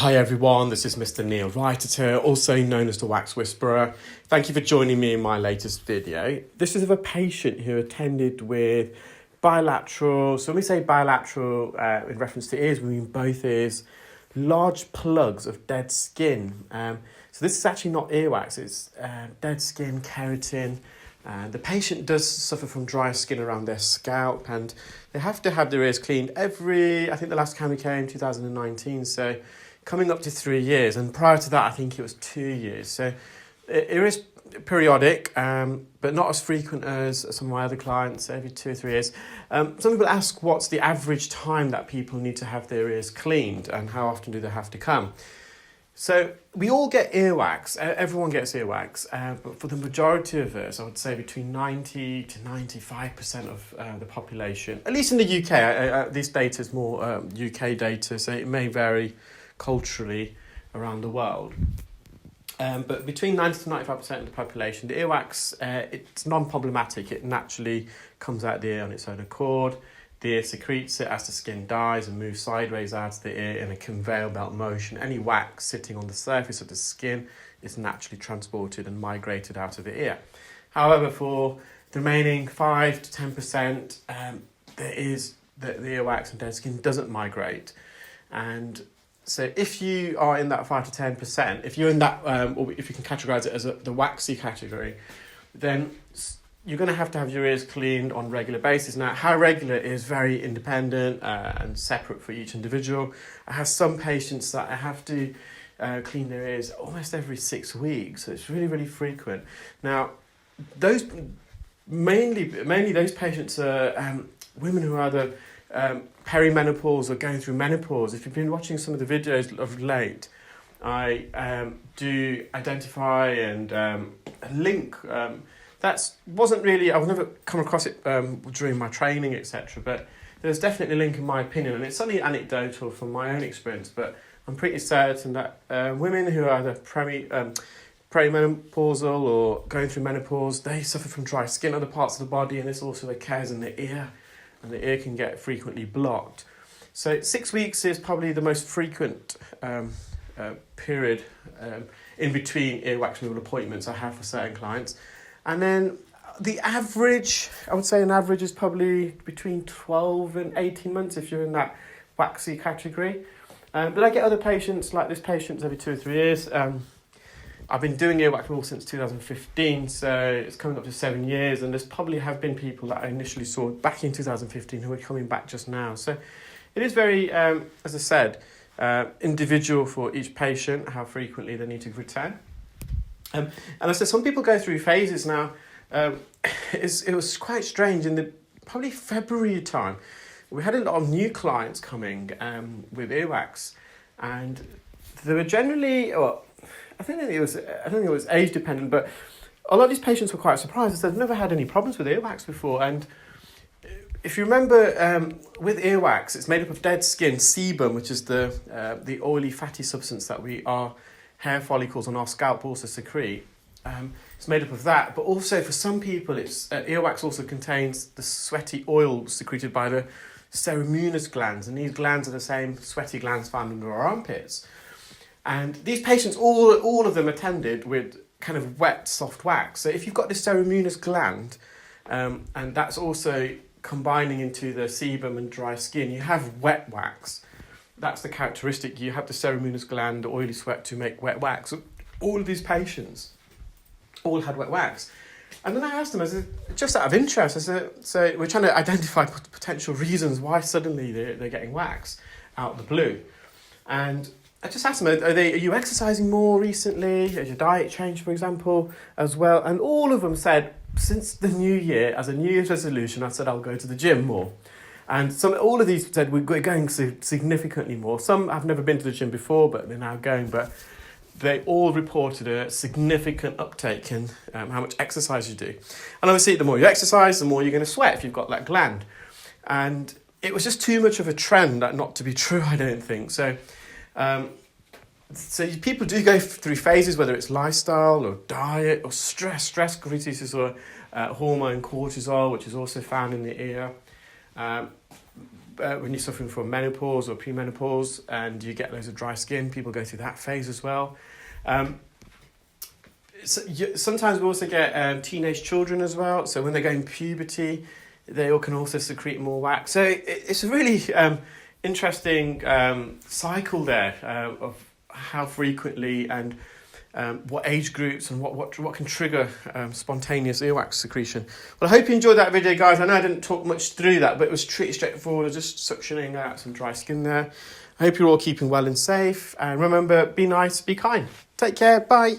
Hi everyone, this is Mr Neel Raithatha, also known as the Wax Whisperer. Thank you for joining me in my latest video. This is of a patient who attended with bilateral, so when we say bilateral in reference to ears, we mean both ears, large plugs of dead skin. So this is actually not earwax, it's dead skin, keratin. The patient does suffer from dry skin around their scalp and they have to have their ears cleaned I think the last time we came, 2019, so coming up to 3 years. And prior to that, I think it was 2 years. So it is periodic, but not as frequent as some of my other clients, every 2 or 3 years. Some people ask what's the average time that people need to have their ears cleaned and how often do they have to come. So we all get earwax, everyone gets earwax, but for the majority of us, I would say between 90 to 95% of the population, at least in the UK, this data is more UK data, so it may vary culturally around the world. But between 90 to 95% of the population, the earwax, it's non-problematic, it naturally comes out the ear on its own accord. The ear secretes it as the skin dies and moves sideways out of the ear in a conveyor belt motion. Any wax sitting on the surface of the skin is naturally transported and migrated out of the ear. However, for the remaining 5 to 10%, the earwax and dead skin doesn't migrate. And so if you are in that 5 to 10%, if you're in that, or if you can categorise it as the waxy category, then you're going to have your ears cleaned on a regular basis. Now, how regular is very independent and separate for each individual. I have some patients that I have to clean their ears almost every 6 weeks, so it's really, really frequent. Now, those mainly those patients are women who are either perimenopause or going through menopause. If you've been watching some of the videos of late, I do identify and link. I've never come across it during my training, etc. But there's definitely a link in my opinion, and it's only anecdotal from my own experience, but I'm pretty certain that women who are either perimenopausal or going through menopause, they suffer from dry skin on other parts of the body, and this also occurs in the ear, and the ear can get frequently blocked. So 6 weeks is probably the most frequent period in between earwax removal appointments I have for certain clients. And then the average, I would say an average is probably between 12 and 18 months if you're in that waxy category. But I get other patients, like this patient, every 2 or 3 years. I've been doing earwax removal since 2015, so it's coming up to 7 years, and there's probably have been people that I initially saw back in 2015 who are coming back just now. So it is very, as I said, individual for each patient, how frequently they need to return. And I said some people go through phases now. It was quite strange in probably February time. We had a lot of new clients coming with earwax, and they were generally, I think it was age dependent, but a lot of these patients were quite surprised. They've never had any problems with earwax before. And if you remember, with earwax, it's made up of dead skin, sebum, which is the oily fatty substance that our hair follicles on our scalp also secrete. It's made up of that, but also for some people, earwax also contains the sweaty oil secreted by the ceruminous glands, and these glands are the same sweaty glands found under our armpits. And these patients, all of them attended with kind of wet, soft wax. So if you've got this ceruminous gland, and that's also combining into the sebum and dry skin, you have wet wax. That's the characteristic. You have the ceruminous gland, the oily sweat to make wet wax. All of these patients all had wet wax. And then I asked them, just out of interest, I said, so we're trying to identify potential reasons why suddenly they're getting wax out of the blue. And I just asked them, are you exercising more recently? Has your diet changed, for example, as well? And all of them said, since the new year, as a New Year's resolution, I said I'll go to the gym more. And all of these said we're going significantly more. Some have never been to the gym before, but they're now going. But they all reported a significant uptake in how much exercise you do. And obviously, the more you exercise, the more you're going to sweat if you've got that gland. And it was just too much of a trend not to be true, I don't think. So people do go through phases, whether it's lifestyle or diet or stress increases or hormone cortisol, which is also found in the ear. when you're suffering from menopause or premenopause and you get loads of dry skin, people go through that phase as well. Sometimes we also get teenage children as well. So when they go in puberty, they all can also secrete more wax. So it's a really interesting cycle there of how frequently and what age groups and what can trigger spontaneous earwax secretion. Well, I hope you enjoyed that video, guys. I know I didn't talk much through that, but it was pretty straightforward, just suctioning out some dry skin there. I hope you're all keeping well and safe. And remember, be nice, be kind. Take care, bye.